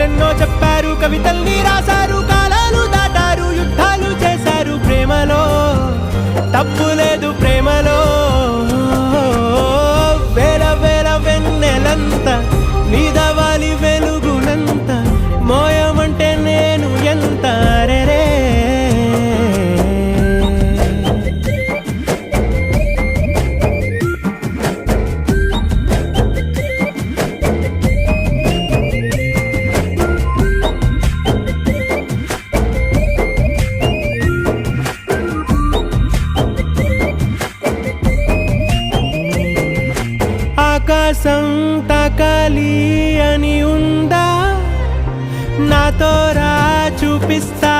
కథలెన్నో చెప్పారు, కవితల్ని రాశారు, కాలాలు దాటారు, యుద్ధాలు చేశారు. ప్రేమలో తప్పు లేదు, ప్రేమలో వేల వేల వెన్నెలంత నీదవాలి వెలుగునంత, మోయమంటే నేను ఎంత రే. ఆకాశం తాకాలి అని ఉందా, నాతో రా చూపిస్తా